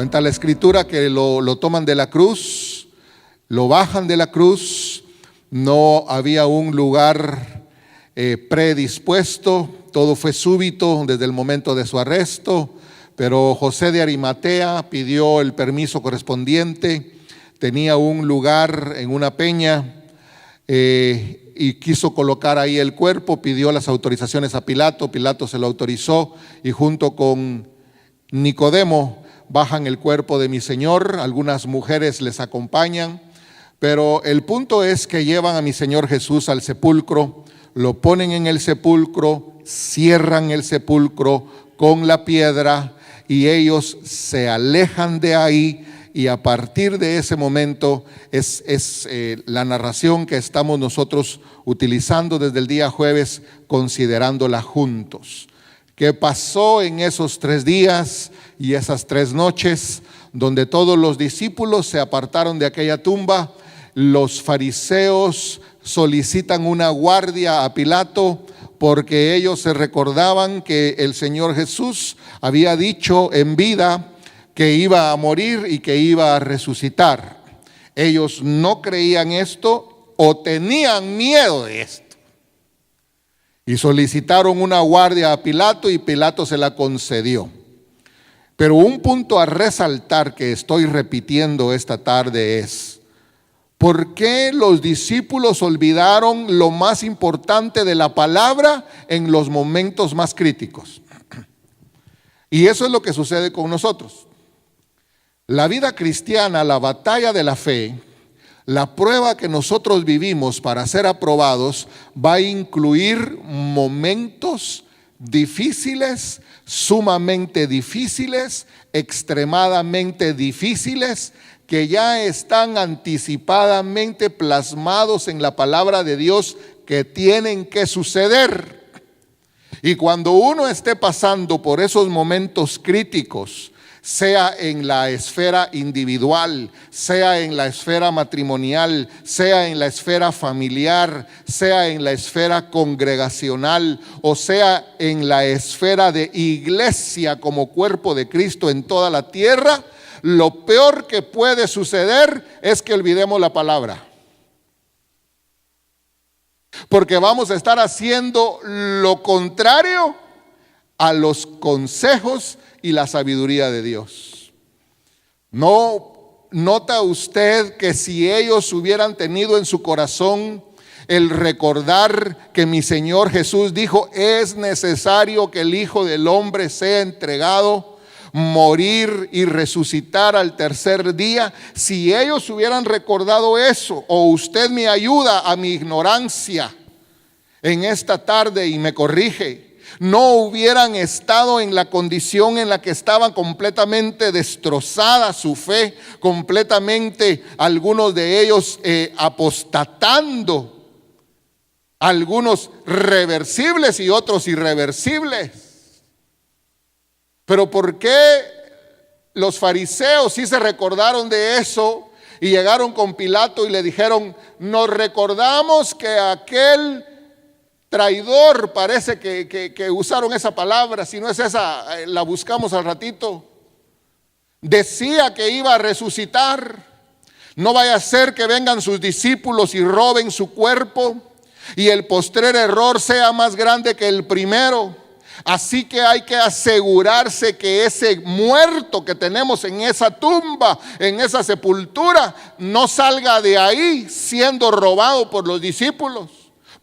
Cuenta la escritura que lo toman de la cruz, lo bajan de la cruz, no había un lugar predispuesto, todo fue súbito desde el momento de su arresto, pero José de Arimatea pidió el permiso correspondiente, tenía un lugar en una peña y quiso colocar ahí el cuerpo, pidió las autorizaciones a Pilato, Pilato se lo autorizó y junto con Nicodemo bajan el cuerpo de mi Señor, algunas mujeres les acompañan, pero el punto es que llevan a mi Señor Jesús al sepulcro, lo ponen en el sepulcro, cierran el sepulcro con la piedra y ellos se alejan de ahí, y a partir de ese momento es la narración que estamos nosotros utilizando desde el día jueves, considerándola juntos. ¿Qué pasó en esos 3 días y esas 3 noches donde todos los discípulos se apartaron de aquella tumba? Los fariseos solicitan una guardia a Pilato porque ellos se recordaban que el Señor Jesús había dicho en vida que iba a morir y que iba a resucitar. Ellos no creían esto o tenían miedo de esto. Y solicitaron una guardia a Pilato y Pilato se la concedió. Pero un punto a resaltar que estoy repitiendo esta tarde es: ¿por qué los discípulos olvidaron lo más importante de la palabra en los momentos más críticos? Y eso es lo que sucede con nosotros. La vida cristiana, la batalla de la fe, la prueba que nosotros vivimos para ser aprobados va a incluir momentos difíciles, sumamente difíciles, extremadamente difíciles, que ya están anticipadamente plasmados en la palabra de Dios que tienen que suceder. Y cuando uno esté pasando por esos momentos críticos, sea en la esfera individual, sea en la esfera matrimonial, sea en la esfera familiar, sea en la esfera congregacional, o sea en la esfera de iglesia como cuerpo de Cristo en toda la tierra, lo peor que puede suceder es que olvidemos la palabra. Porque vamos a estar haciendo lo contrario a los consejos y la sabiduría de Dios. ¿No nota usted que si ellos hubieran tenido en su corazón el recordar que mi Señor Jesús dijo: es necesario que el Hijo del Hombre sea entregado, morir y resucitar al tercer día? Si ellos hubieran recordado eso, o usted me ayuda a mi ignorancia en esta tarde y me corrige, no hubieran estado en la condición en la que estaban, completamente destrozada su fe, completamente algunos de ellos apostatando, algunos reversibles y otros irreversibles. Pero ¿por qué los fariseos sí se recordaron de eso y llegaron con Pilato y le dijeron: nos recordamos que aquel traidor, parece que usaron esa palabra, si no es esa, la buscamos al ratito, decía que iba a resucitar? No vaya a ser que vengan sus discípulos y roben su cuerpo y el postrer error sea más grande que el primero. Así que hay que asegurarse que ese muerto que tenemos en esa tumba, en esa sepultura, no salga de ahí siendo robado por los discípulos.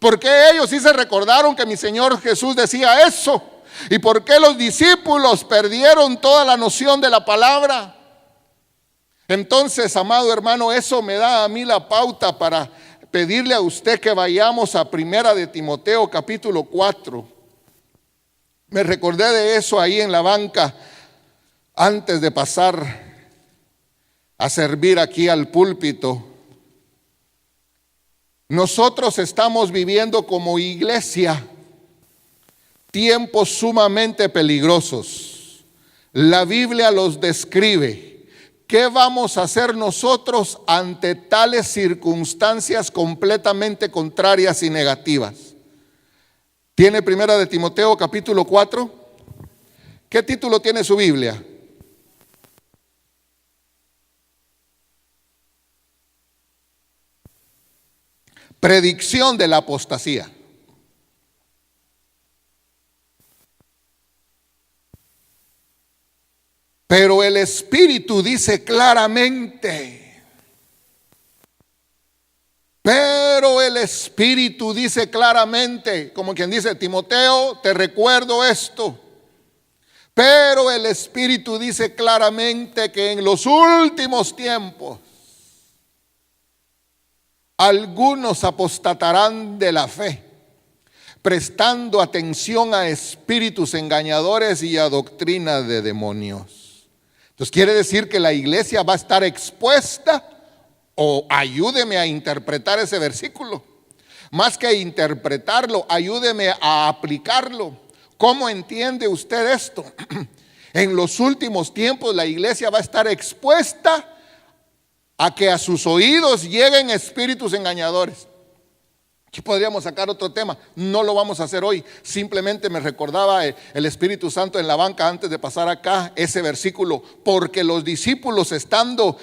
¿Por qué ellos sí se recordaron que mi Señor Jesús decía eso? ¿Y por qué los discípulos perdieron toda la noción de la palabra? Entonces, amado hermano, eso me da a mí la pauta para pedirle a usted que vayamos a Primera de Timoteo capítulo 4. Me recordé de eso ahí en la banca antes de pasar a servir aquí al púlpito. Nosotros estamos viviendo como iglesia tiempos sumamente peligrosos. La Biblia los describe. ¿Qué vamos a hacer nosotros ante tales circunstancias completamente contrarias y negativas? ¿Tiene Primera de Timoteo capítulo 4? ¿Qué título tiene su Biblia? predicción de la apostasía. Pero el Espíritu dice claramente, como quien dice, Timoteo, te recuerdo esto. Pero el Espíritu dice claramente que en los últimos tiempos algunos apostatarán de la fe, prestando atención a espíritus engañadores y a doctrina de demonios. Entonces quiere decir que la iglesia va a estar expuesta, o ayúdeme a interpretar ese versículo. Más que interpretarlo, ayúdeme a aplicarlo. ¿Cómo entiende usted esto? En los últimos tiempos la iglesia va a estar expuesta a que a sus oídos lleguen espíritus engañadores. Aquí podríamos sacar otro tema, no lo vamos a hacer hoy. Simplemente me recordaba el Espíritu Santo en la banca antes de pasar acá ese versículo, porque los discípulos estando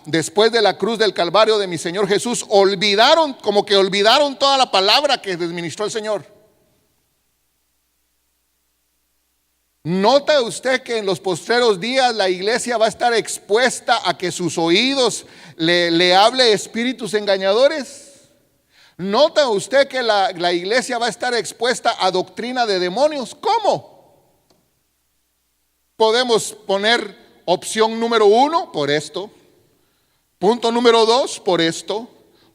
después de la cruz del Calvario de mi Señor Jesús, olvidaron toda la palabra que les ministró el Señor. ¿Nota usted que en los postreros días la iglesia va a estar expuesta a que sus oídos le hable espíritus engañadores? ¿Nota usted que la iglesia va a estar expuesta a doctrina de demonios? ¿Cómo? Podemos poner opción número 1 por esto, punto número 2 por esto,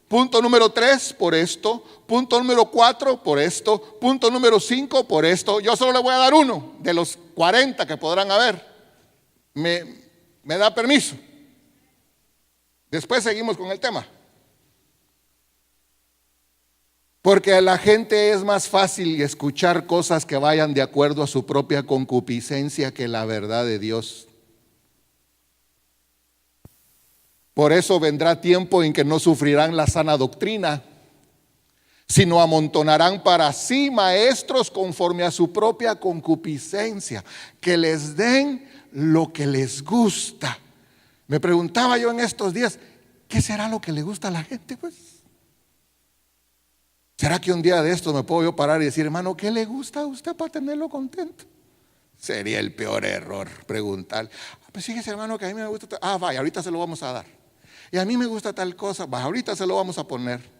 punto número 3 por esto, punto número 4 por esto, punto número 5 por esto. Yo solo le voy a dar uno de los 40 que podrán haber. ¿Me da permiso? Después seguimos con el tema. Porque a la gente es más fácil escuchar cosas que vayan de acuerdo a su propia concupiscencia que la verdad de Dios. Por eso vendrá tiempo en que no sufrirán la sana doctrina, sino amontonarán para sí maestros conforme a su propia concupiscencia, que les den lo que les gusta. Me preguntaba yo en estos días, ¿qué será lo que le gusta a la gente? Pues, ¿será que un día de estos me puedo yo parar y decir, hermano, ¿qué le gusta a usted para tenerlo contento? Sería el peor error preguntar. Pues fíjese, hermano, que a mí me gusta. Vaya, ahorita se lo vamos a dar. Y a mí me gusta tal cosa. Vaya, ahorita se lo vamos a poner.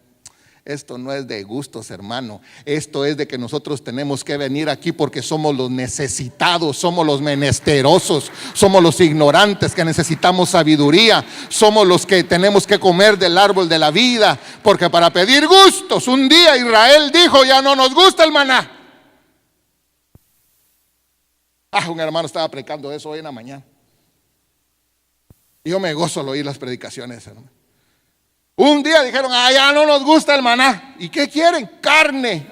Esto no es de gustos, hermano. Esto es de que nosotros tenemos que venir aquí porque somos los necesitados, somos los menesterosos, somos los ignorantes que necesitamos sabiduría, somos los que tenemos que comer del árbol de la vida. Porque para pedir gustos, un día Israel dijo, ya no nos gusta el maná. Un hermano estaba predicando eso hoy en la mañana. Y yo me gozo al oír las predicaciones, hermano. Un día dijeron, ya no nos gusta el maná. ¿Y qué quieren? Carne.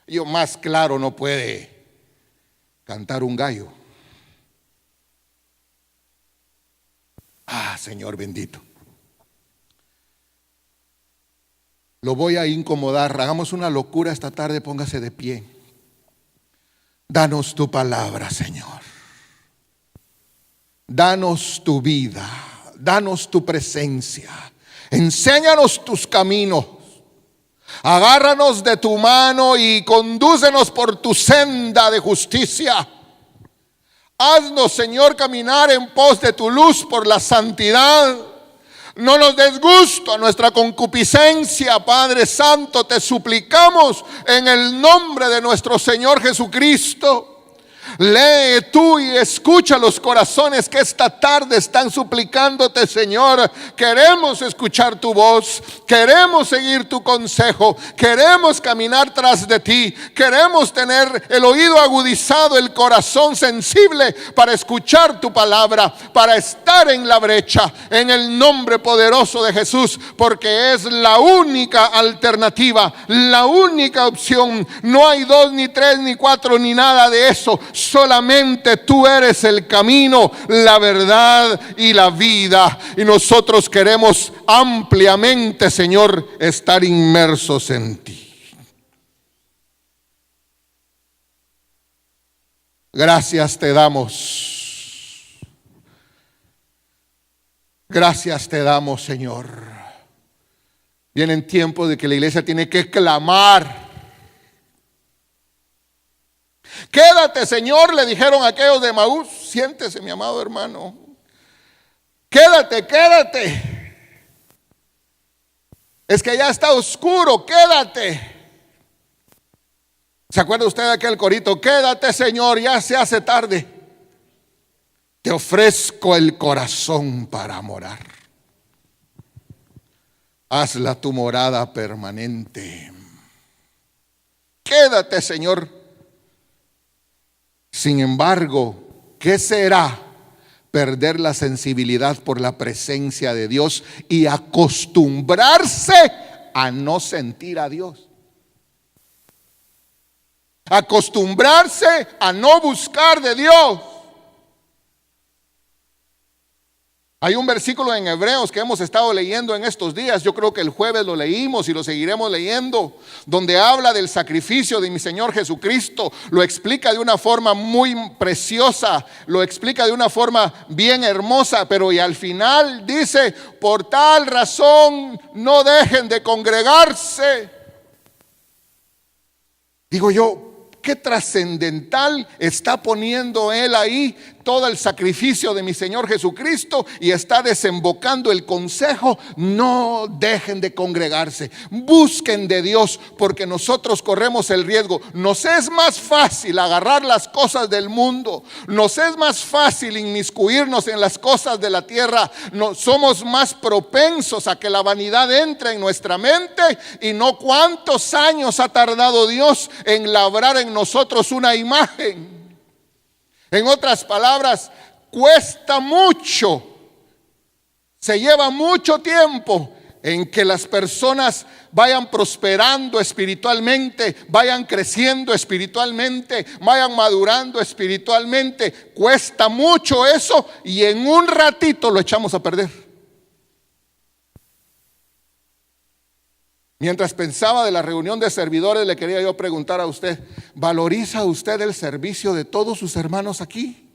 Y yo, más claro no puede cantar un gallo. Señor bendito. Lo voy a incomodar. Hagamos una locura esta tarde, póngase de pie. Danos tu palabra, Señor. Danos tu vida. Danos tu presencia. Enséñanos tus caminos. Agárranos de tu mano y condúcenos por tu senda de justicia. Haznos, Señor, caminar en pos de tu luz por la santidad. No nos des gusto a nuestra concupiscencia, Padre Santo, te suplicamos en el nombre de nuestro Señor Jesucristo. Lee tú y escucha los corazones que esta tarde están suplicándote, Señor. Queremos escuchar tu voz, queremos seguir tu consejo, queremos caminar tras de ti, queremos tener el oído agudizado, el corazón sensible para escuchar tu palabra, para estar en la brecha, en el nombre poderoso de Jesús, porque es la única alternativa, la única opción. No hay 2, ni 3, ni 4, ni nada de eso. Solamente tú eres el camino, la verdad y la vida. Y nosotros queremos ampliamente, Señor, estar inmersos en ti. Gracias te damos. Gracias te damos, Señor. Vienen tiempos de que la iglesia tiene que clamar. Quédate, Señor, le dijeron aquellos de Maús. Siéntese, mi amado hermano. Quédate, quédate. Es que ya está oscuro, quédate. ¿Se acuerda usted de aquel corito? Quédate, Señor, ya se hace tarde. Te ofrezco el corazón para morar. Hazla tu morada permanente. Quédate, Señor. Sin embargo, ¿qué será perder la sensibilidad por la presencia de Dios y acostumbrarse a no sentir a Dios? Acostumbrarse a no buscar de Dios. Hay un versículo en Hebreos que hemos estado leyendo en estos días, yo creo que el jueves lo leímos y lo seguiremos leyendo, donde habla del sacrificio de mi Señor Jesucristo. Lo explica de una forma muy preciosa, lo explica de una forma bien hermosa, pero y al final dice: por tal razón no dejen de congregarse. Digo yo, qué trascendental está poniendo él ahí todo el sacrificio de mi Señor Jesucristo, y está desembocando el consejo: no dejen de congregarse, busquen de Dios, porque nosotros corremos el riesgo. Nos es más fácil agarrar las cosas del mundo, nos es más fácil inmiscuirnos en las cosas de la tierra, somos más propensos a que la vanidad entre en nuestra mente. Y no cuántos años ha tardado Dios en labrar en nosotros una imagen. En otras palabras, cuesta mucho, se lleva mucho tiempo en que las personas vayan prosperando espiritualmente, vayan creciendo espiritualmente, vayan madurando espiritualmente. Cuesta mucho eso, y en un ratito lo echamos a perder. Mientras pensaba de la reunión de servidores, le quería yo preguntar a usted: ¿valoriza usted el servicio de todos sus hermanos aquí?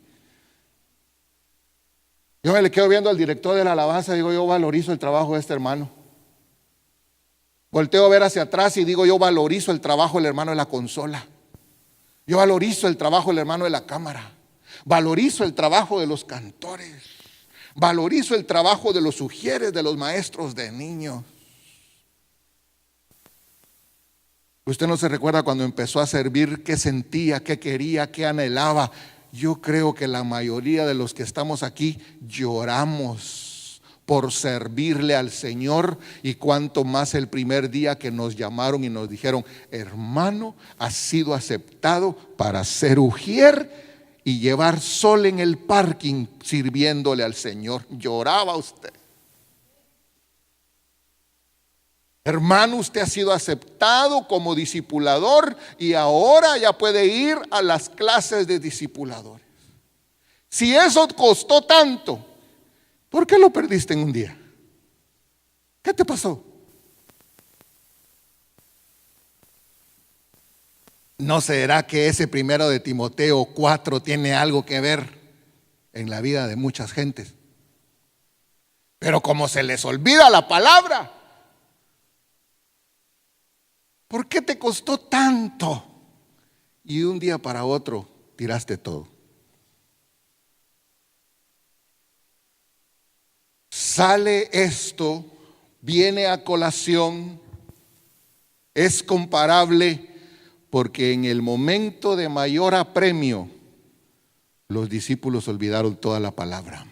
Yo me le quedo viendo al director de la alabanza y digo: yo valorizo el trabajo de este hermano. Volteo a ver hacia atrás y digo: yo valorizo el trabajo del hermano de la consola. Yo valorizo el trabajo del hermano de la cámara. Valorizo el trabajo de los cantores. Valorizo el trabajo de los ujieres, de los maestros de niños. Usted no se recuerda cuando empezó a servir qué sentía, qué quería, qué anhelaba. Yo creo que la mayoría de los que estamos aquí lloramos por servirle al Señor, y cuanto más el primer día que nos llamaron y nos dijeron: hermano, has sido aceptado para ser ujier y llevar sol en el parking sirviéndole al Señor. Lloraba usted. Hermano, usted ha sido aceptado como discipulador y ahora ya puede ir a las clases de discipuladores. Si eso costó tanto, ¿por qué lo perdiste en un día? ¿Qué te pasó? ¿No será que ese 1 de Timoteo 4 tiene algo que ver en la vida de muchas gentes? Pero como se les olvida la palabra, ¿por qué te costó tanto? Y de un día para otro tiraste todo. Sale esto, viene a colación, es comparable, porque en el momento de mayor apremio, los discípulos olvidaron toda la palabra.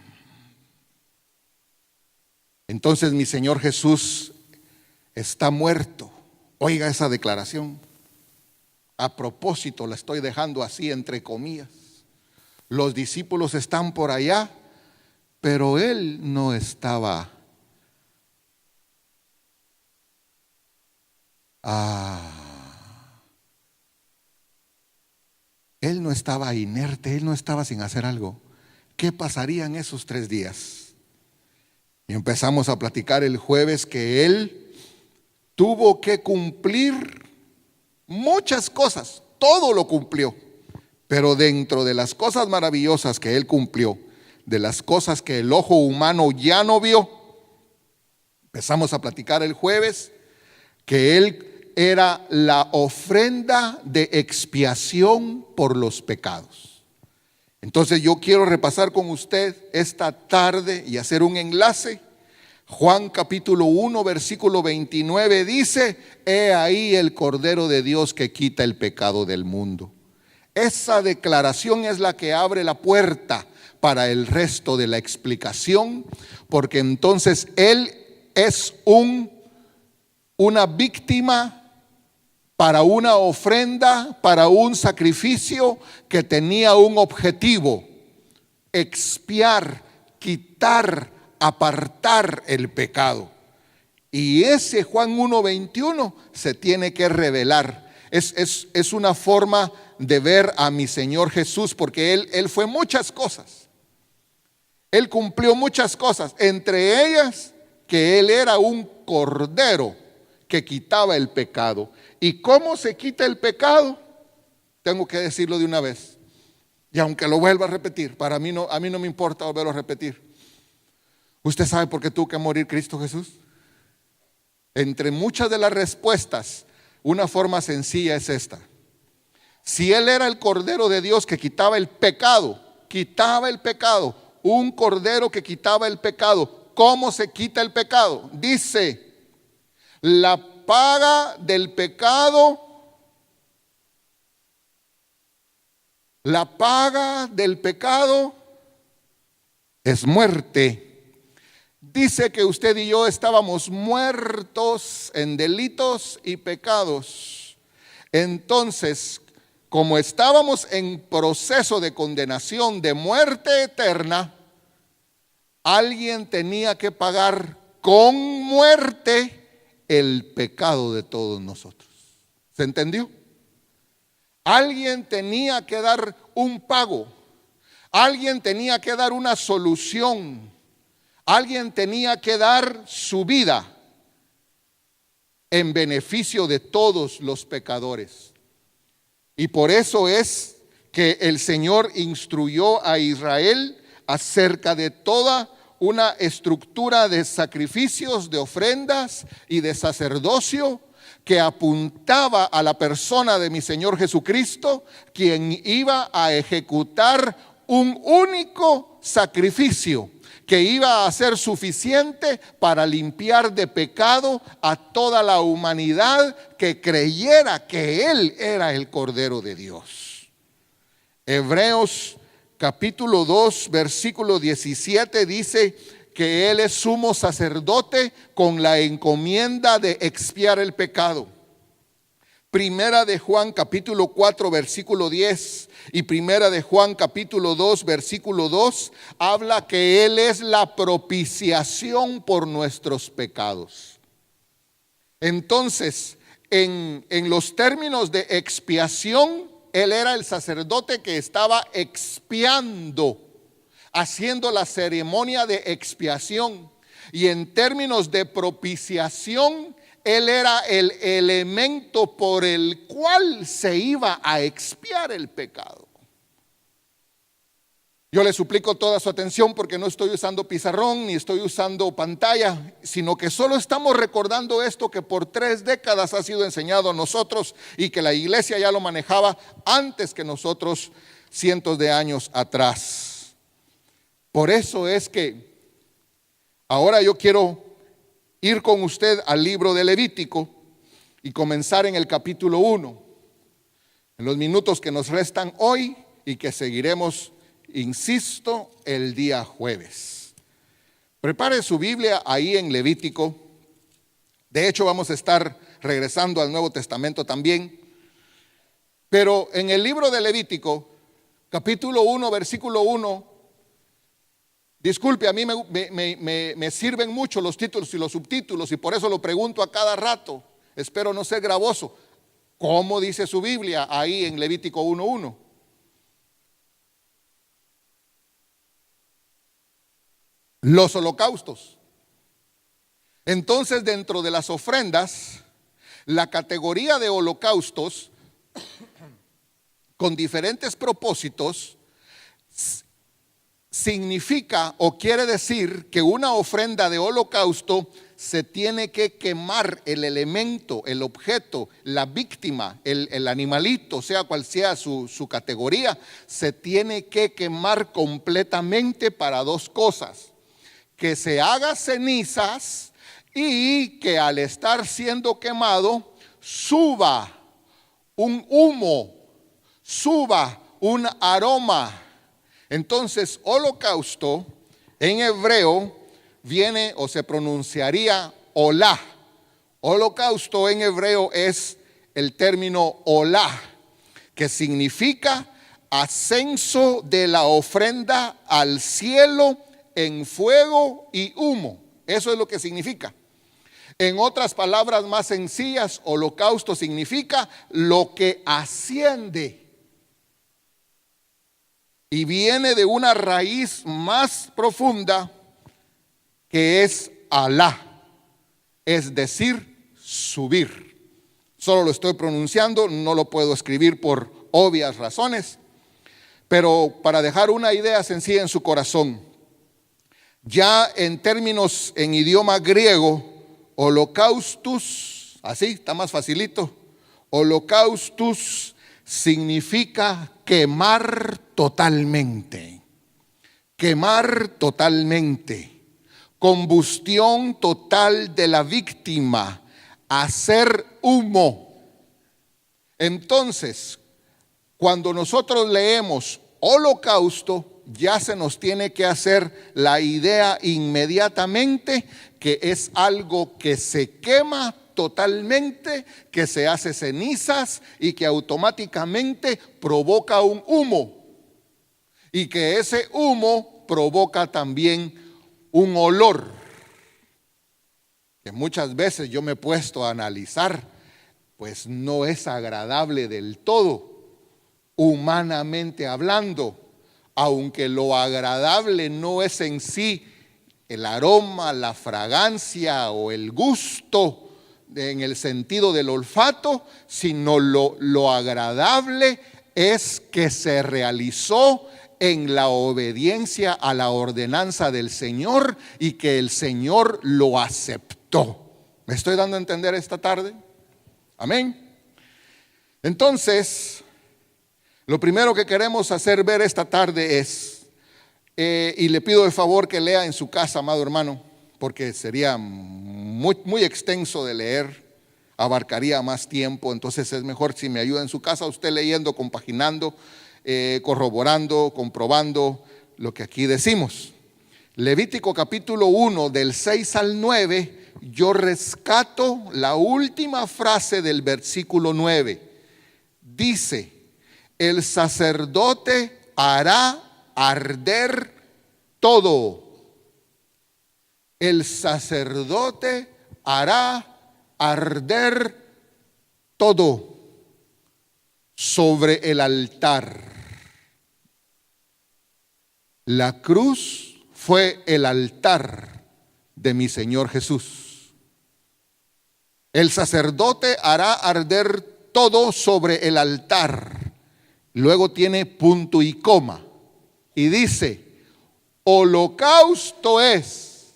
Entonces mi Señor Jesús está muerto. Oiga esa declaración. A propósito la estoy dejando así entre comillas. Los discípulos están por allá, pero él no estaba. Él no estaba inerte, él no estaba sin hacer algo. ¿Qué pasaría en esos 3 días? Y empezamos a platicar el jueves que él tuvo que cumplir muchas cosas, todo lo cumplió, pero dentro de las cosas maravillosas que él cumplió, de las cosas que el ojo humano ya no vio, empezamos a platicar el jueves que Él era la ofrenda de expiación por los pecados. Entonces yo quiero repasar con usted esta tarde y hacer un enlace. Juan capítulo 1 versículo 29 dice: he ahí el Cordero de Dios que quita el pecado del mundo. Esa declaración es la que abre la puerta para el resto de la explicación, porque entonces Él es una víctima para una ofrenda, para un sacrificio que tenía un objetivo: expiar, quitar, apartar el pecado. Y ese Juan 1:21 se tiene que revelar. Es una forma de ver a mi Señor Jesús, porque Él fue muchas cosas. Él cumplió muchas cosas, entre ellas que Él era un cordero que quitaba el pecado. ¿Y cómo se quita el pecado? Tengo que decirlo de una vez, y aunque lo vuelva a repetir, a mí no me importa volverlo a repetir. ¿Usted sabe por qué tuvo que morir Cristo Jesús? Entre muchas de las respuestas, una forma sencilla es esta: si Él era el Cordero de Dios que quitaba el pecado, un cordero que quitaba el pecado, ¿cómo se quita el pecado? Dice: la paga del pecado, es muerte. Dice que usted y yo estábamos muertos en delitos y pecados. Entonces, como estábamos en proceso de condenación, de muerte eterna, alguien tenía que pagar con muerte el pecado de todos nosotros. ¿Se entendió? Alguien tenía que dar un pago. Alguien tenía que dar una solución. Alguien tenía que dar su vida en beneficio de todos los pecadores. Y por eso es que el Señor instruyó a Israel acerca de toda una estructura de sacrificios, de ofrendas y de sacerdocio que apuntaba a la persona de mi Señor Jesucristo, quien iba a ejecutar un único sacrificio que iba a ser suficiente para limpiar de pecado a toda la humanidad que creyera que Él era el Cordero de Dios. Hebreos capítulo 2 versículo 17 dice que Él es sumo sacerdote con la encomienda de expiar el pecado. Primera de Juan capítulo 4 versículo 10 y primera de Juan capítulo 2 versículo 2 habla que Él es la propiciación por nuestros pecados. Entonces, en los términos de expiación, Él era el sacerdote que estaba expiando, haciendo la ceremonia de expiación. Y en términos de propiciación, Él era el elemento por el cual se iba a expiar el pecado. Yo le suplico toda su atención porque no estoy usando pizarrón ni estoy usando pantalla, sino que solo estamos recordando esto que por 3 décadas ha sido enseñado a nosotros y que la iglesia ya lo manejaba antes que nosotros, cientos de años atrás. Por eso es que ahora yo quiero ir con usted al libro de Levítico y comenzar en el capítulo 1, en los minutos que nos restan hoy y que seguiremos, insisto, el día jueves. Prepare su Biblia ahí en Levítico. De hecho, vamos a estar regresando al Nuevo Testamento también. Pero en el libro de Levítico, capítulo 1, versículo 1, disculpe, a mí me sirven mucho los títulos y los subtítulos y por eso lo pregunto a cada rato. Espero no ser gravoso. ¿Cómo dice su Biblia ahí en Levítico 1:1? Los holocaustos. Entonces, dentro de las ofrendas, la categoría de holocaustos con diferentes propósitos significa o quiere decir que una ofrenda de holocausto se tiene que quemar el elemento, el objeto, la víctima, el animalito, sea cual sea su categoría, se tiene que quemar completamente para dos cosas: que se haga cenizas y que al estar siendo quemado suba un humo, suba un aroma. Entonces, holocausto en hebreo viene o se pronunciaría olá. Holocausto en hebreo es el término olá, que significa ascenso de la ofrenda al cielo en fuego y humo. Eso es lo que significa. En otras palabras más sencillas, holocausto significa lo que asciende. Y viene de una raíz más profunda que es Alá, es decir, subir. Solo lo estoy pronunciando, no lo puedo escribir por obvias razones, pero para dejar una idea sencilla en su corazón, ya en términos en idioma griego, holocaustus, así está más facilito, holocaustus significa quemar totalmente, quemar totalmente, combustión total de la víctima, hacer humo. Entonces, cuando nosotros leemos holocausto, ya se nos tiene que hacer la idea inmediatamente que es algo que se quema totalmente, que se hace cenizas y que automáticamente provoca un humo, y que ese humo provoca también un olor, que muchas veces yo me he puesto a analizar, pues no es agradable del todo, humanamente hablando, aunque lo agradable no es en sí el aroma, la fragancia o el gusto en el sentido del olfato, sino lo agradable es que se realizó en la obediencia a la ordenanza del Señor y que el Señor lo aceptó. ¿Me estoy dando a entender esta tarde? Amén. Entonces, lo primero que queremos hacer ver esta tarde es, y le pido de favor que lea en su casa, amado hermano, porque sería muy extenso de leer, abarcaría más tiempo, entonces es mejor si me ayuda en su casa, usted leyendo, compaginando, corroborando, comprobando lo que aquí decimos. Levítico capítulo 1 del 6 al 9, yo rescato la última frase del versículo 9. Dice: el sacerdote hará arder todo. El sacerdote hará arder todo sobre el altar. La cruz fue el altar de mi Señor Jesús. El sacerdote hará arder todo sobre el altar. Luego tiene punto y coma y dice: holocausto es.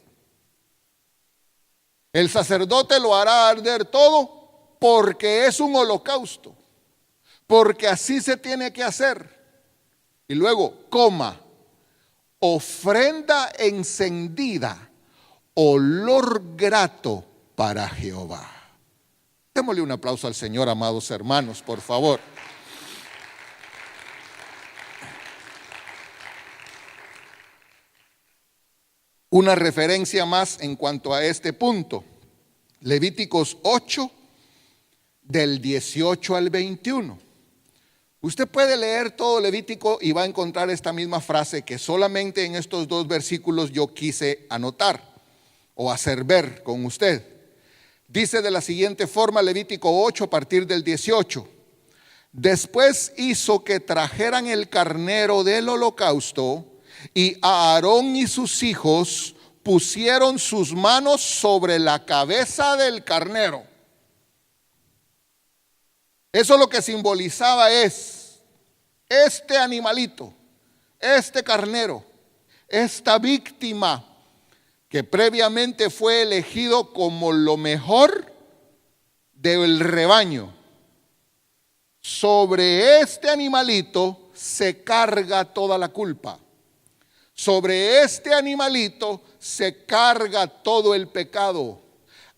El sacerdote lo hará arder todo porque es un holocausto, porque así se tiene que hacer. Y luego, coma, ofrenda encendida, olor grato para Jehová. Démosle un aplauso al Señor, amados hermanos, por favor. Una referencia más en cuanto a este punto. Levíticos 8, del 18 al 21. Usted puede leer todo Levítico y va a encontrar esta misma frase que solamente en estos dos versículos yo quise anotar o hacer ver con usted. Dice de la siguiente forma Levítico 8 a partir del 18. Después hizo que trajeran el carnero del holocausto, y Aarón y sus hijos pusieron sus manos sobre la cabeza del carnero. Eso lo que simbolizaba es este animalito, este carnero, esta víctima que previamente fue elegido como lo mejor del rebaño, sobre este animalito se carga toda la culpa. Sobre este animalito se carga todo el pecado.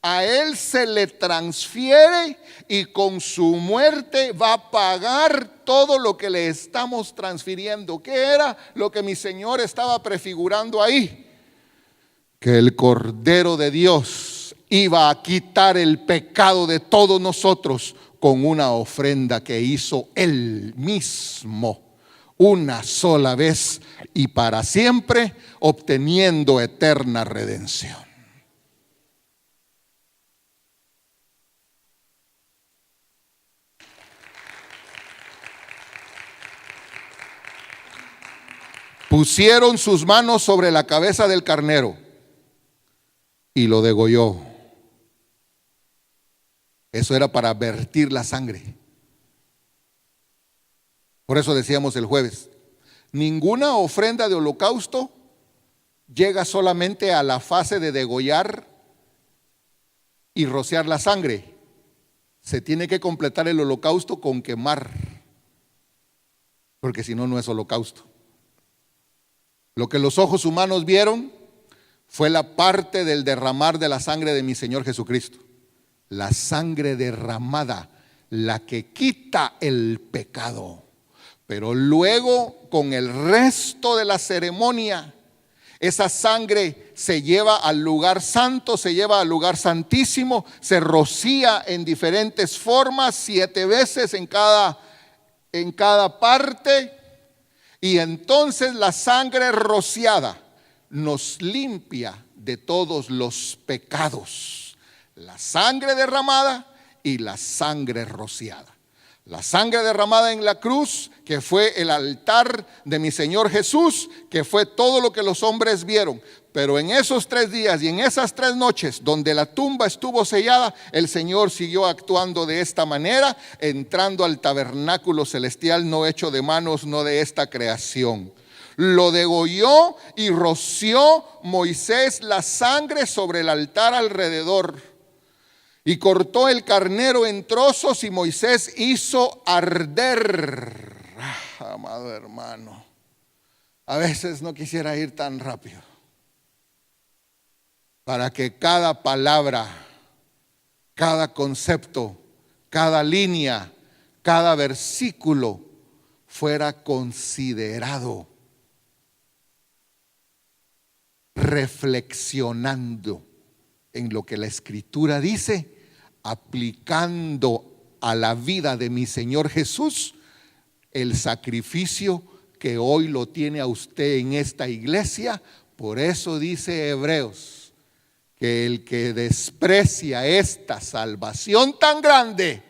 A él se le transfiere y con su muerte va a pagar todo lo que le estamos transfiriendo. ¿Qué era lo que mi Señor estaba prefigurando ahí? Que el Cordero de Dios iba a quitar el pecado de todos nosotros con una ofrenda que hizo Él mismo, una sola vez y para siempre, obteniendo eterna redención. Pusieron sus manos sobre la cabeza del carnero y lo degolló. Eso era para vertir la sangre. Por eso decíamos el jueves, ninguna ofrenda de holocausto llega solamente a la fase de degollar y rociar la sangre. Se tiene que completar el holocausto con quemar, porque si no, no es holocausto. Lo que los ojos humanos vieron fue la parte del derramar de la sangre de mi Señor Jesucristo. La sangre derramada, la que quita el pecado. Pero luego, con el resto de la ceremonia, esa sangre se lleva al lugar santo, se lleva al lugar santísimo, se rocía en diferentes formas, 7 veces en cada parte. Y entonces la sangre rociada nos limpia de todos los pecados. La sangre derramada y la sangre rociada. La sangre derramada en la cruz, que fue el altar de mi Señor Jesús, que fue todo lo que los hombres vieron. Pero en esos 3 días y en esas 3 noches donde la tumba estuvo sellada, el Señor siguió actuando de esta manera, entrando al tabernáculo celestial no hecho de manos, no de esta creación. Lo degolló y roció Moisés la sangre sobre el altar alrededor. Y cortó el carnero en trozos y Moisés hizo arder. Amado hermano, a veces no quisiera ir tan rápido, para que cada palabra, cada concepto, cada línea, cada versículo fuera considerado, reflexionando en lo que la Escritura dice, aplicando a la vida de mi Señor Jesús el sacrificio que hoy lo tiene a usted en esta iglesia. Por eso dice Hebreos que el que desprecia esta salvación tan grande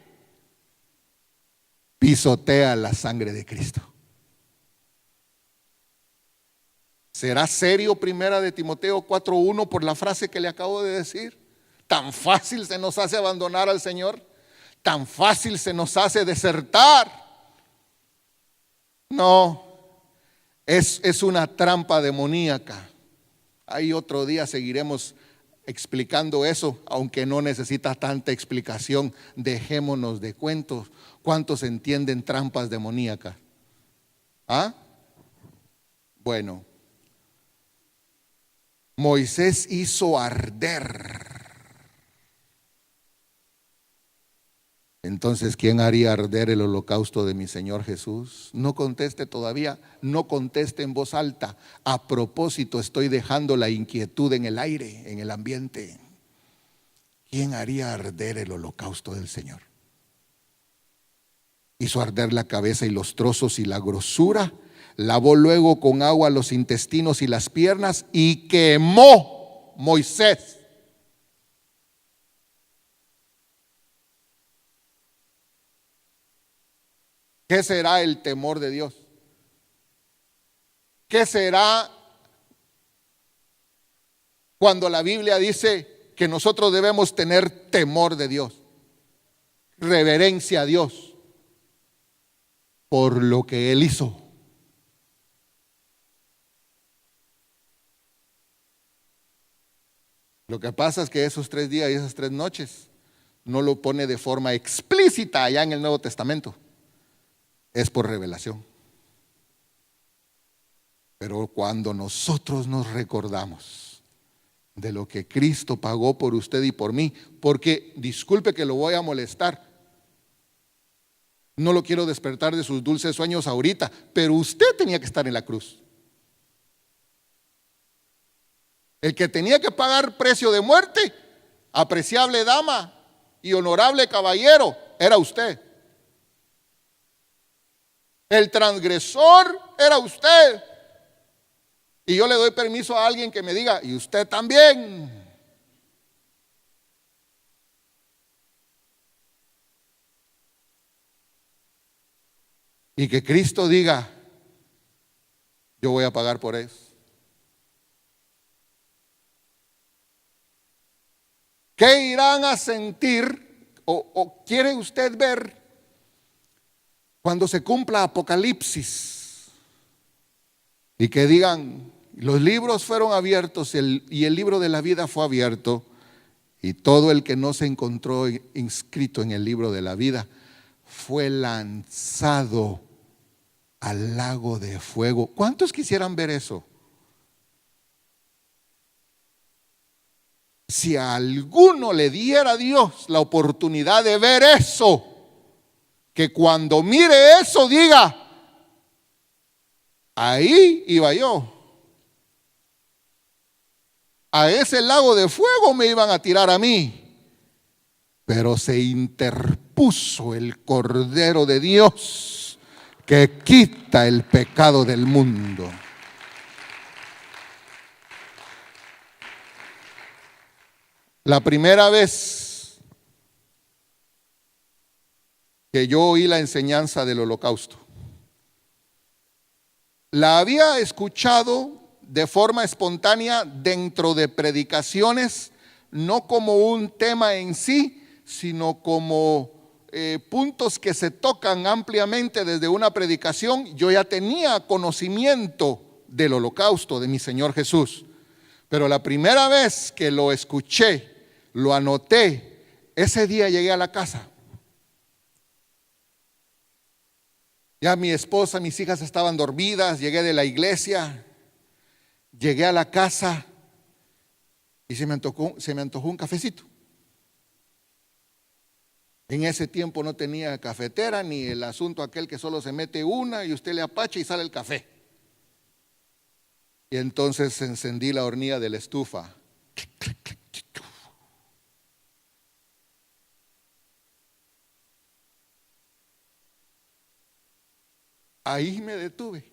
pisotea la sangre de Cristo. ¿Será serio 1 de Timoteo 4:1 por la frase que le acabo de decir? Tan fácil se nos hace abandonar al Señor, tan fácil se nos hace desertar. No, es una trampa demoníaca. Ahí otro día seguiremos explicando eso, aunque no necesita tanta explicación. Dejémonos de cuentos. ¿Cuántos entienden trampas demoníacas? ¿Ah? Bueno, Moisés hizo arder. Entonces, ¿quién haría arder el holocausto de mi Señor Jesús? No conteste todavía, no conteste en voz alta. A propósito, estoy dejando la inquietud en el aire, en el ambiente. ¿Quién haría arder el holocausto del Señor? Hizo arder la cabeza y los trozos y la grosura. Lavó luego con agua los intestinos y las piernas y quemó Moisés. ¿Qué será el temor de Dios? ¿Qué será cuando la Biblia dice que nosotros debemos tener temor de Dios? Reverencia a Dios por lo que Él hizo. Lo que pasa es que esos 3 días y esas 3 noches no lo pone de forma explícita allá en el Nuevo Testamento. Es por revelación. Pero cuando nosotros nos recordamos de lo que Cristo pagó por usted y por mí, porque disculpe que lo voy a molestar, no lo quiero despertar de sus dulces sueños ahorita, pero usted tenía que estar en la cruz. El que tenía que pagar precio de muerte, apreciable dama y honorable caballero, era usted. El transgresor era usted. Y yo le doy permiso a alguien que me diga, y usted también. Y que Cristo diga, yo voy a pagar por eso. ¿Qué irán a sentir o quiere usted ver cuando se cumpla Apocalipsis? Y que digan, los libros fueron abiertos y el libro de la vida fue abierto, y todo el que no se encontró inscrito en el libro de la vida fue lanzado al lago de fuego. ¿Cuántos quisieran ver eso? Si a alguno le diera Dios la oportunidad de ver eso, que cuando mire eso diga, ahí iba yo. A ese lago de fuego me iban a tirar a mí, pero se interpuso el Cordero de Dios que quita el pecado del mundo. La primera vez que yo oí la enseñanza del holocausto, la había escuchado de forma espontánea dentro de predicaciones, no como un tema en sí, sino como puntos que se tocan ampliamente desde una predicación. Yo ya tenía conocimiento del holocausto de mi Señor Jesús, pero la primera vez que lo escuché, lo anoté, ese día llegué a la casa. Ya mi esposa, mis hijas estaban dormidas, llegué de la iglesia, llegué a la casa y se me antojó un cafecito. En ese tiempo no tenía cafetera ni el asunto aquel que solo se mete una y usted le apacha y sale el café. Y entonces encendí la hornilla de la estufa. Ahí me detuve.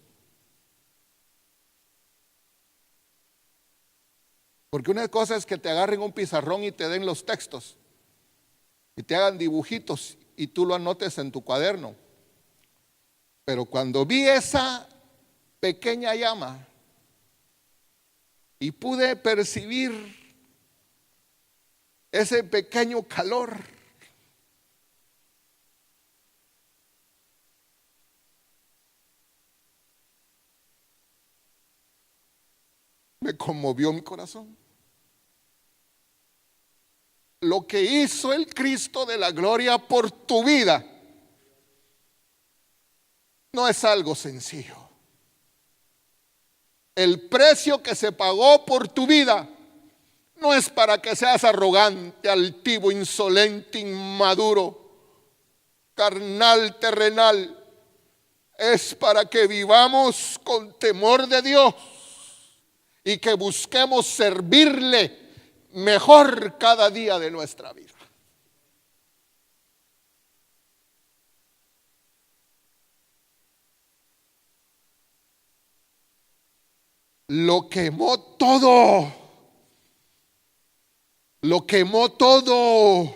Porque una cosa es que te agarren un pizarrón y te den los textos y te hagan dibujitos y tú lo anotes en tu cuaderno. Pero cuando vi esa pequeña llama y pude percibir ese pequeño calor, me conmovió mi corazón. Lo que hizo el Cristo de la gloria por tu vida no es algo sencillo. El precio que se pagó por tu vida no es para que seas arrogante, altivo, insolente, inmaduro, carnal, terrenal. Es para que vivamos con temor de Dios y que busquemos servirle mejor cada día de nuestra vida. Lo quemó todo. Lo quemó todo.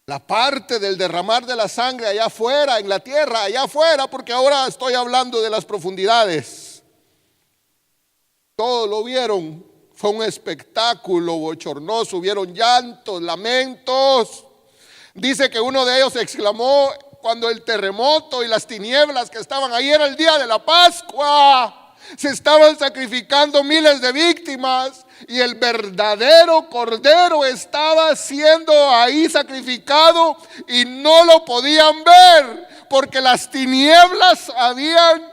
La parte del derramar de la sangre allá afuera, en la tierra, allá afuera, porque ahora estoy hablando de las profundidades. Todos lo vieron, fue un espectáculo bochornoso, hubieron llantos, lamentos. Dice que uno de ellos exclamó cuando el terremoto y las tinieblas que estaban ahí, era el día de la Pascua. Se estaban sacrificando miles de víctimas y el verdadero cordero estaba siendo ahí sacrificado y no lo podían ver porque las tinieblas habían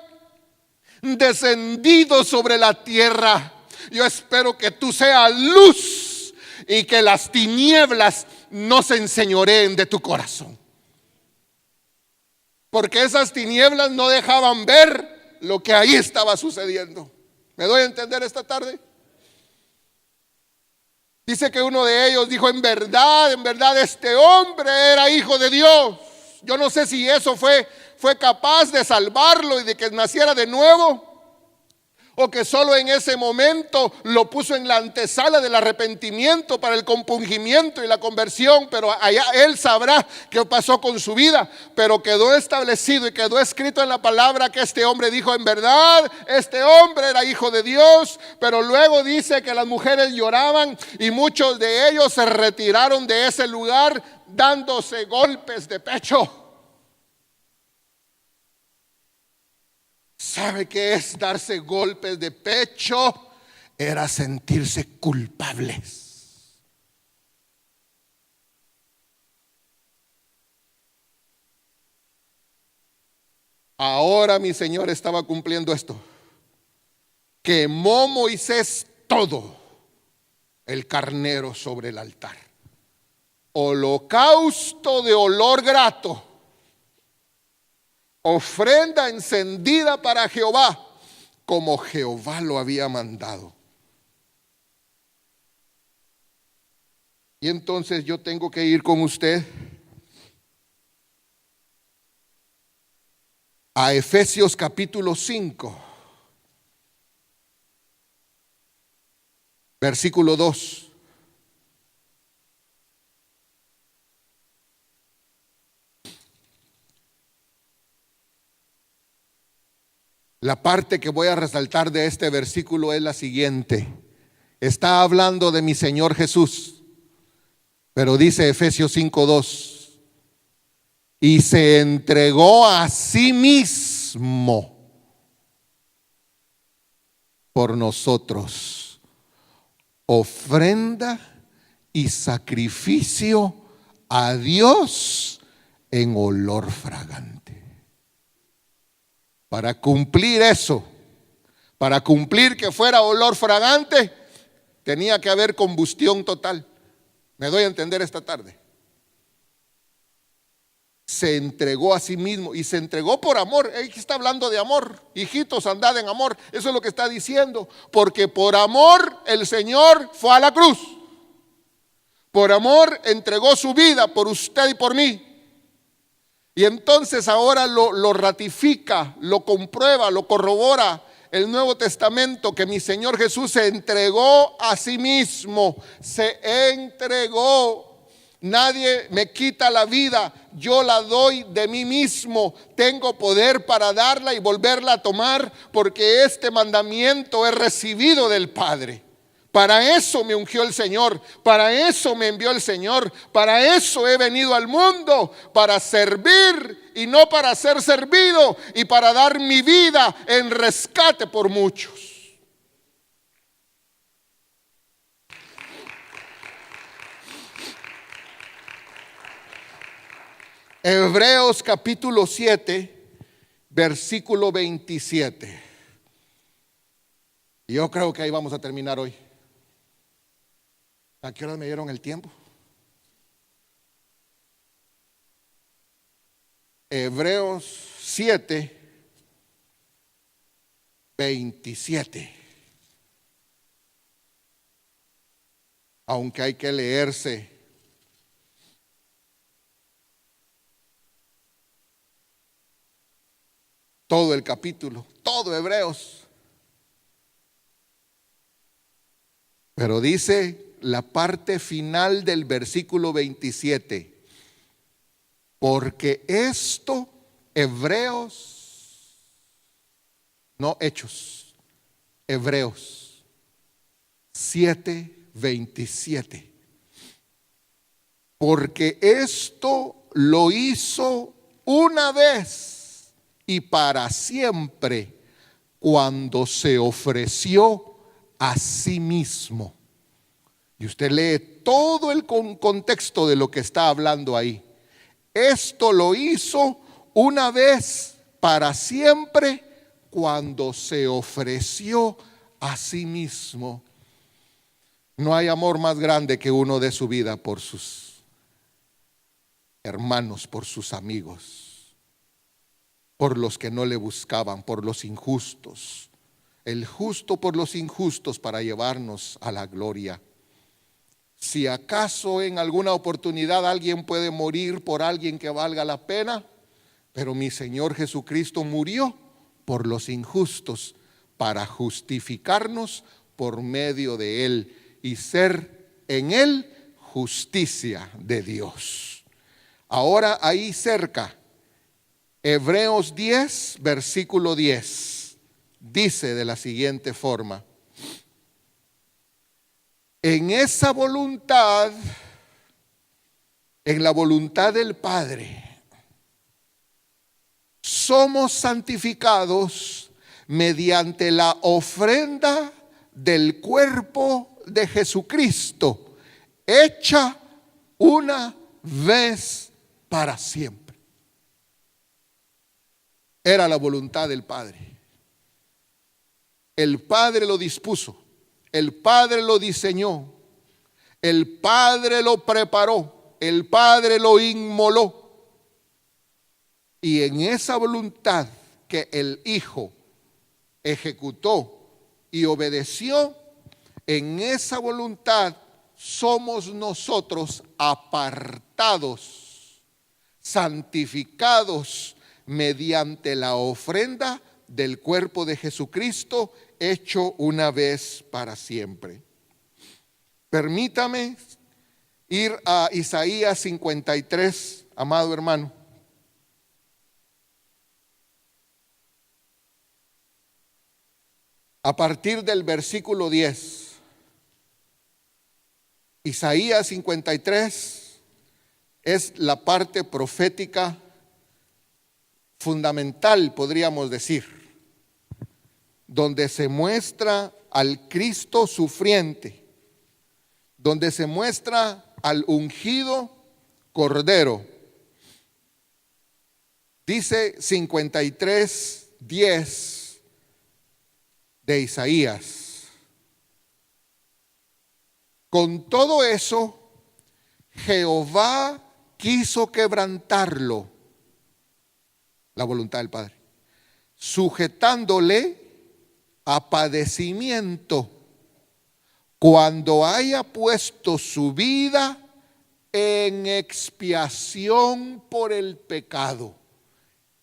descendido sobre la tierra. Yo espero que tú seas luz y que las tinieblas no se enseñoreen de tu corazón, porque esas tinieblas no dejaban ver lo que ahí estaba sucediendo. ¿Me doy a entender esta tarde? Dice que uno de ellos dijo: en verdad, este hombre era hijo de Dios. Yo no sé si eso fue capaz de salvarlo y de que naciera de nuevo, o que solo en ese momento lo puso en la antesala del arrepentimiento para el compungimiento y la conversión, pero allá él sabrá qué pasó con su vida. Pero quedó establecido y quedó escrito en la palabra que este hombre dijo: en verdad, este hombre era hijo de Dios. Pero luego dice que las mujeres lloraban y muchos de ellos se retiraron de ese lugar dándose golpes de pecho. ¿Sabe qué es darse golpes de pecho? Era sentirse culpables. Ahora mi Señor estaba cumpliendo esto. Quemó Moisés todo el carnero sobre el altar. Holocausto de olor grato, ofrenda encendida para Jehová, como Jehová lo había mandado. Y entonces yo tengo que ir con usted a Efesios capítulo 5, versículo 2. La parte que voy a resaltar de este versículo es la siguiente. Está hablando de mi Señor Jesús, pero dice Efesios 5:2: y se entregó a sí mismo por nosotros, ofrenda y sacrificio a Dios en olor fragante. Para cumplir eso, para cumplir que fuera olor fragante, tenía que haber combustión total. ¿Me doy a entender esta tarde? Se entregó a sí mismo y se entregó por amor. Él está hablando de amor. Hijitos, andad en amor. Eso es lo que está diciendo. Porque por amor el Señor fue a la cruz. Por amor entregó su vida por usted y por mí. Y entonces ahora lo ratifica, lo comprueba, lo corrobora el Nuevo Testamento, que mi Señor Jesús se entregó a sí mismo, se entregó. Nadie me quita la vida, yo la doy de mí mismo. Tengo poder para darla y volverla a tomar, porque este mandamiento he recibido del Padre. Para eso me ungió el Señor, para eso me envió el Señor, para eso he venido al mundo, para servir y no para ser servido, y para dar mi vida en rescate por muchos. Hebreos capítulo 7, versículo 27. Yo creo que ahí vamos a terminar hoy. ¿A qué hora me dieron el tiempo? Hebreos 7, 27. Aunque hay que leerse todo el capítulo, todo Hebreos. Pero dice la parte final del versículo 27: porque esto, Hebreos, no Hechos, Hebreos 7:27, porque esto lo hizo una vez y para siempre cuando se ofreció a sí mismo. Y usted lee todo el contexto de lo que está hablando ahí. Esto lo hizo una vez para siempre cuando se ofreció a sí mismo. No hay amor más grande que uno dé su vida por sus hermanos, por sus amigos, por los que no le buscaban, por los injustos. El justo por los injustos para llevarnos a la gloria. Si acaso en alguna oportunidad alguien puede morir por alguien que valga la pena, pero mi Señor Jesucristo murió por los injustos para justificarnos por medio de Él y ser en Él justicia de Dios. Ahora ahí cerca, Hebreos 10, versículo 10, dice de la siguiente forma: en esa voluntad, en la voluntad del Padre, somos santificados mediante la ofrenda del cuerpo de Jesucristo, hecha una vez para siempre. Era la voluntad del Padre. El Padre lo dispuso, el Padre lo diseñó, el Padre lo preparó, el Padre lo inmoló. Y en esa voluntad que el Hijo ejecutó y obedeció, en esa voluntad somos nosotros apartados, santificados mediante la ofrenda del cuerpo de Jesucristo, hecho una vez para siempre. Permítame ir a Isaías 53, amado hermano. A partir del versículo 10. Isaías 53 es la parte profética fundamental, podríamos decir, donde se muestra al Cristo sufriente, donde se muestra al ungido Cordero. Dice 53:10 de Isaías: con todo eso, Jehová quiso quebrantarlo, la voluntad del Padre, sujetándole a padecimiento, cuando haya puesto su vida en expiación por el pecado.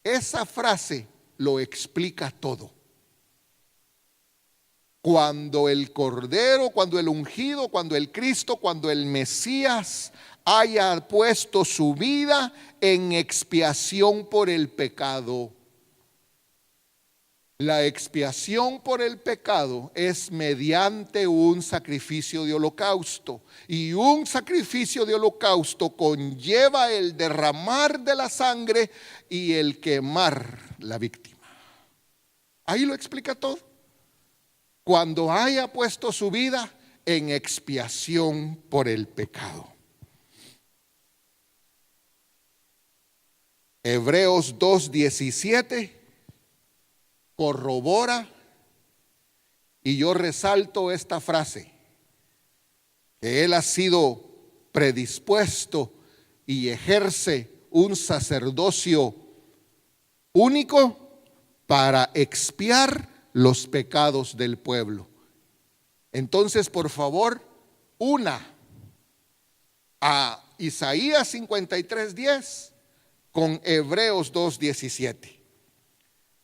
Esa frase lo explica todo. Cuando el Cordero, cuando el ungido, cuando el Cristo, cuando el Mesías haya puesto su vida en expiación por el pecado. La expiación por el pecado es mediante un sacrificio de holocausto, y un sacrificio de holocausto conlleva el derramar de la sangre y el quemar la víctima. Ahí lo explica todo. Cuando haya puesto su vida en expiación por el pecado. Hebreos 2:17 corrobora, y yo resalto esta frase, que Él ha sido predispuesto y ejerce un sacerdocio único para expiar los pecados del pueblo. Entonces, por favor, una a Isaías 53:10 con Hebreos 2:17.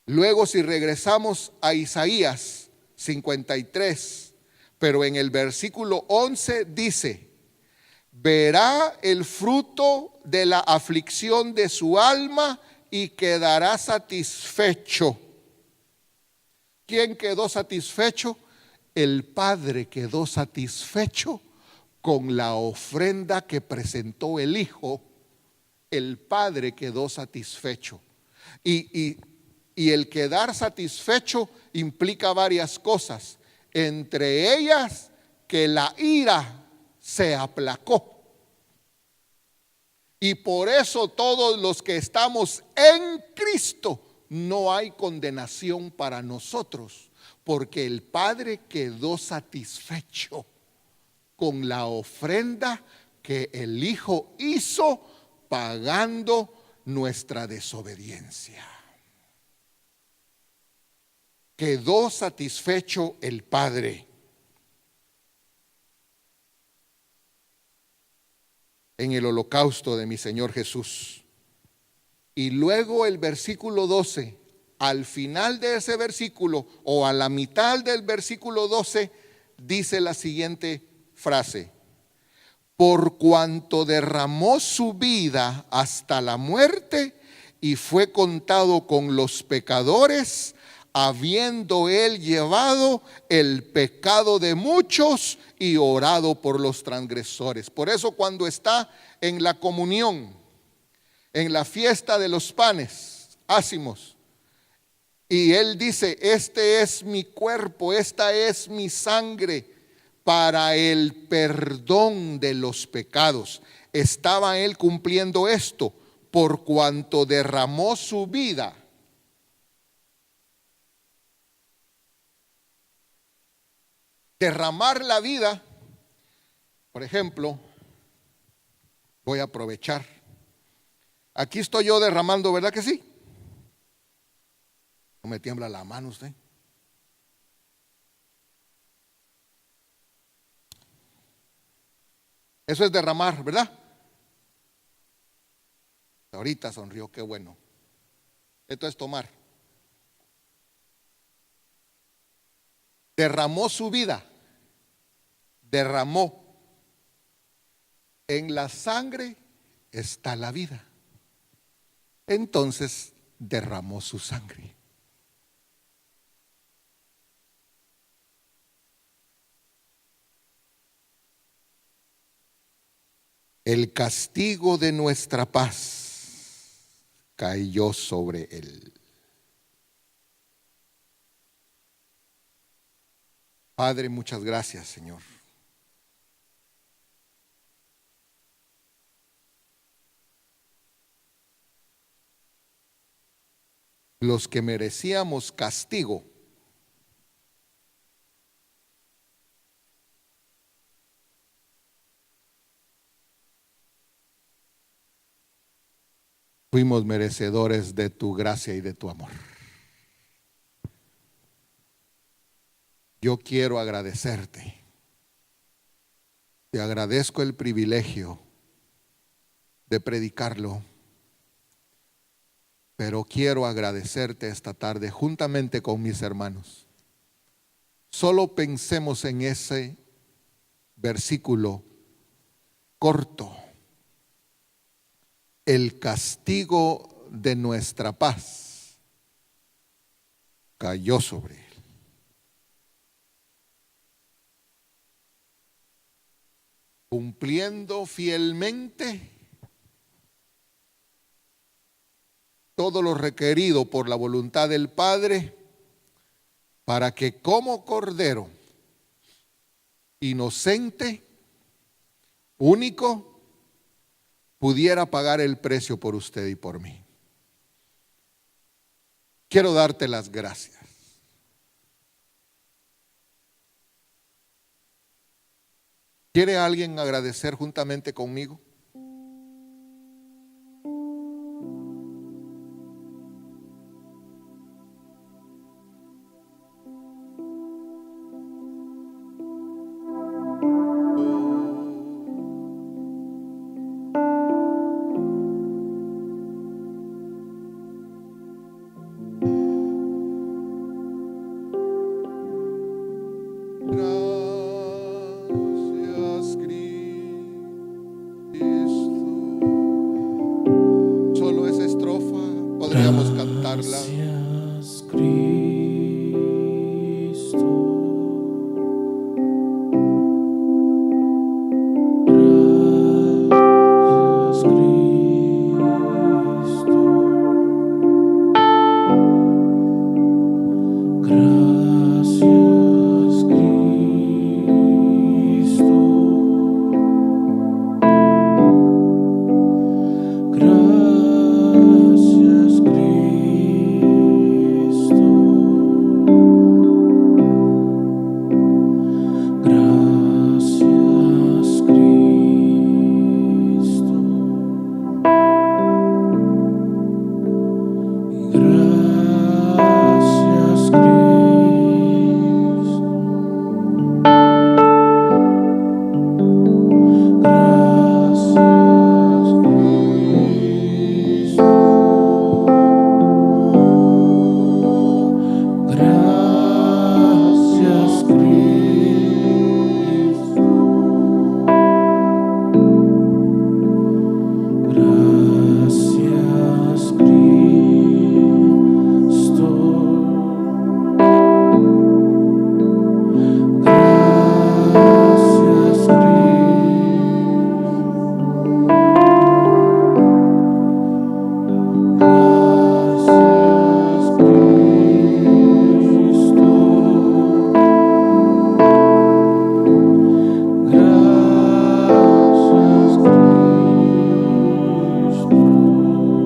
Luego, si regresamos a Isaías 53, pero en el versículo 11 dice: verá el fruto de la aflicción de su alma y quedará satisfecho. ¿Quién quedó satisfecho? El Padre quedó satisfecho con la ofrenda que presentó el Hijo. El Padre quedó satisfecho. Y Y el quedar satisfecho implica varias cosas, entre ellas que la ira se aplacó. Y por eso todos los que estamos en Cristo no hay condenación para nosotros, porque el Padre quedó satisfecho con la ofrenda que el Hijo hizo pagando nuestra desobediencia. Quedó satisfecho el Padre. En el holocausto de mi Señor Jesús. Y luego el versículo 12, al final de ese versículo o a la mitad del versículo 12, dice la siguiente frase: por cuanto derramó su vida hasta la muerte y fue contado con los pecadores, habiendo él llevado el pecado de muchos y orado por los transgresores. Por eso cuando está en la comunión, en la fiesta de los panes ácimos, y él dice: este es mi cuerpo, esta es mi sangre para el perdón de los pecados. Estaba él cumpliendo esto por cuanto derramó su vida. Derramar la vida, por ejemplo, voy a aprovechar. Aquí estoy yo derramando, ¿verdad que sí? No me tiembla la mano usted. Eso es derramar, ¿verdad? Ahorita sonrió, qué bueno. Esto es tomar. Derramó su vida. Derramó. En la sangre está la vida. Entonces derramó su sangre. El castigo de nuestra paz cayó sobre él. Padre, muchas gracias, Señor. Los que merecíamos castigo, fuimos merecedores de tu gracia y de tu amor. Yo quiero agradecerte. Te agradezco el privilegio de predicarlo, pero quiero agradecerte esta tarde juntamente con mis hermanos. Solo pensemos en ese versículo corto. El castigo de nuestra paz cayó sobre él. Cumpliendo fielmente todo lo requerido por la voluntad del Padre, para que como cordero inocente, único, pudiera pagar el precio por usted y por mí. Quiero darte las gracias. ¿Quiere alguien agradecer juntamente conmigo? Gracias, Cristo. Gracias, Cristo.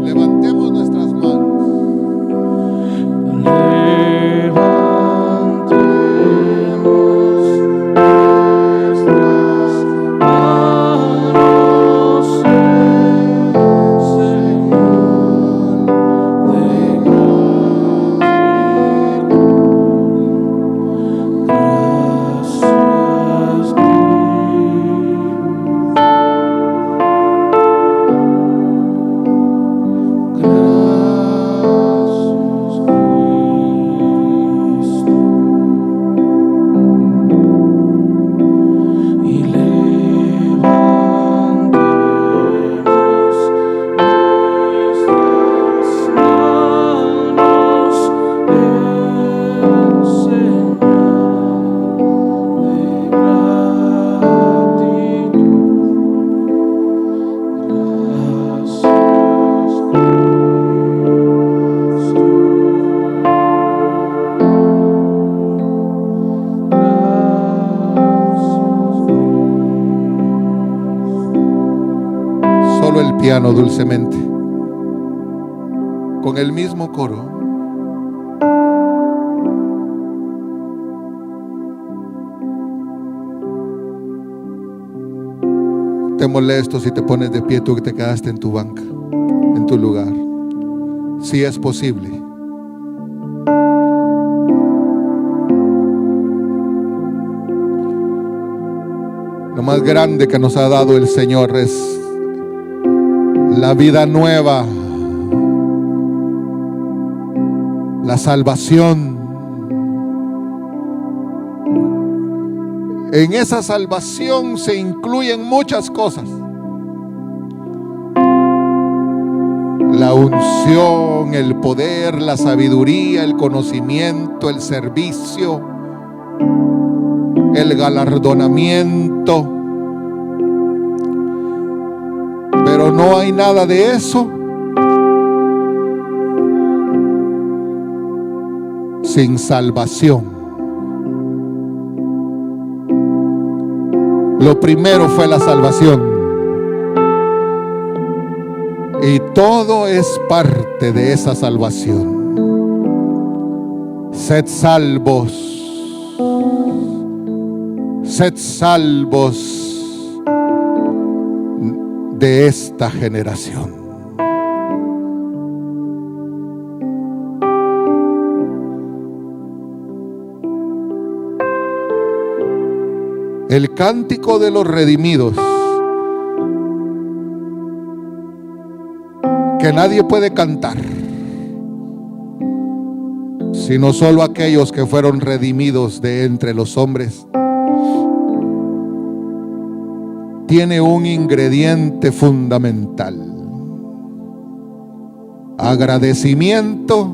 Levantemos nuestras manos. El piano dulcemente con el mismo coro. Te molesto si te pones de pie, tú que te quedaste en tu banca, en tu lugar. Si es posible. Lo más grande que nos ha dado el Señor es la vida nueva, la salvación. En esa salvación se incluyen muchas cosas: la unción, el poder, la sabiduría, el conocimiento, el servicio, el galardonamiento. Pero no hay nada de eso sin salvación. Lo primero fue la salvación, y todo es parte de esa salvación. Sed salvos de esta generación. El cántico de los redimidos, que nadie puede cantar, sino solo aquellos que fueron redimidos de entre los hombres, tiene un ingrediente fundamental: agradecimiento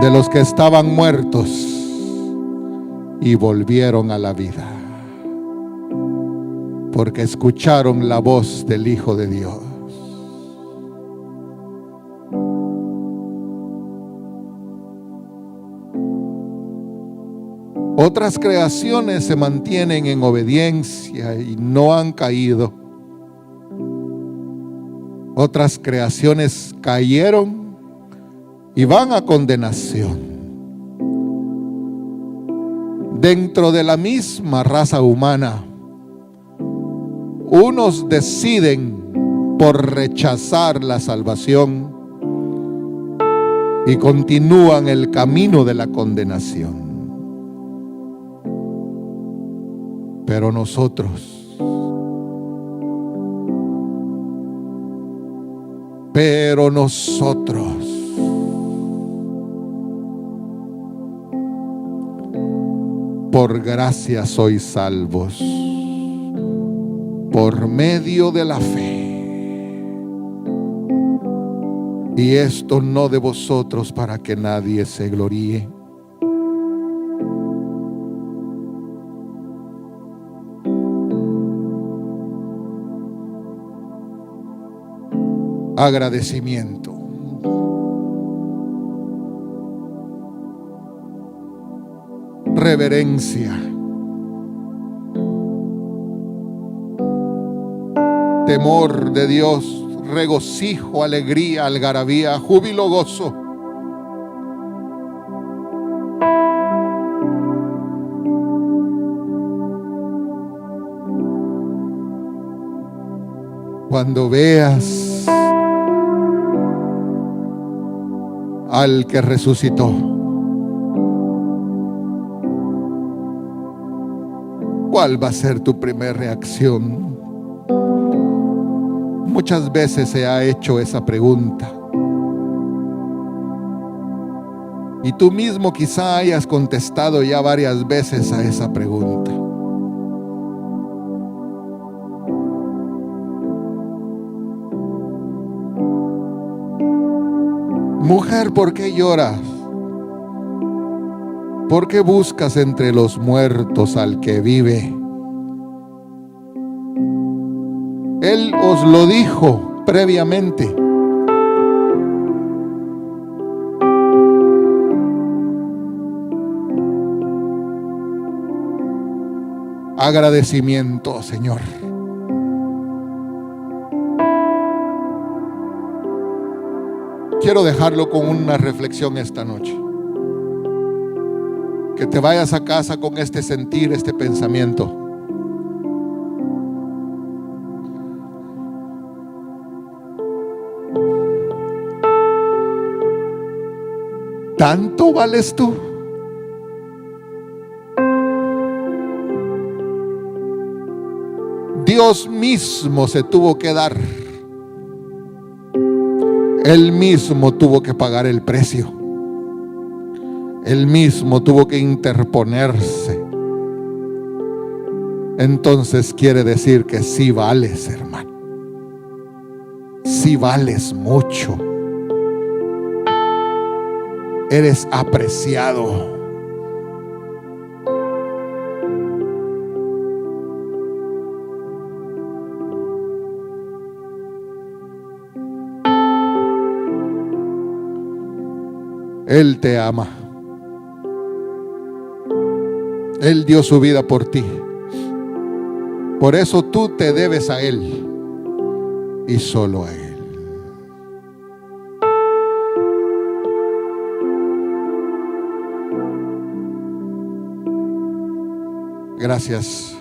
de los que estaban muertos y volvieron a la vida, porque escucharon la voz del Hijo de Dios. Otras creaciones se mantienen en obediencia y no han caído. Otras creaciones cayeron y van a condenación. Dentro de la misma raza humana, unos deciden por rechazar la salvación y continúan el camino de la condenación. Pero nosotros, por gracia sois salvos, por medio de la fe. Y esto no de vosotros, para que nadie se gloríe. Agradecimiento. Reverencia. Temor de Dios, regocijo, alegría, algarabía, júbilo, gozo. Cuando veas al que resucitó, ¿cuál va a ser tu primera reacción? Muchas veces se ha hecho esa pregunta. Y tú mismo quizá hayas contestado ya varias veces a esa pregunta. Mujer, ¿por qué lloras? ¿Por qué buscas entre los muertos al que vive? Él os lo dijo previamente. Agradecimiento, Señor. Quiero dejarlo con una reflexión esta noche. Que te vayas a casa con este sentir, este pensamiento. ¿Tanto vales tú? Dios mismo se tuvo que dar. Él mismo tuvo que pagar el precio. Él mismo tuvo que interponerse. Entonces quiere decir que sí vales, hermano. Sí vales mucho. Eres apreciado. Él te ama. Él dio su vida por ti. Por eso tú te debes a Él y solo a Él. Gracias.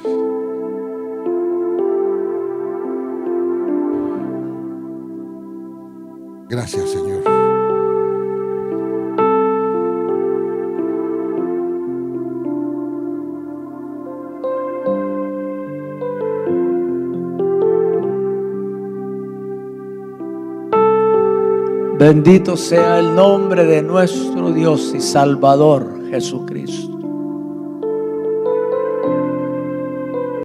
Gracias, Señor. Bendito sea el nombre de nuestro Dios y Salvador Jesucristo.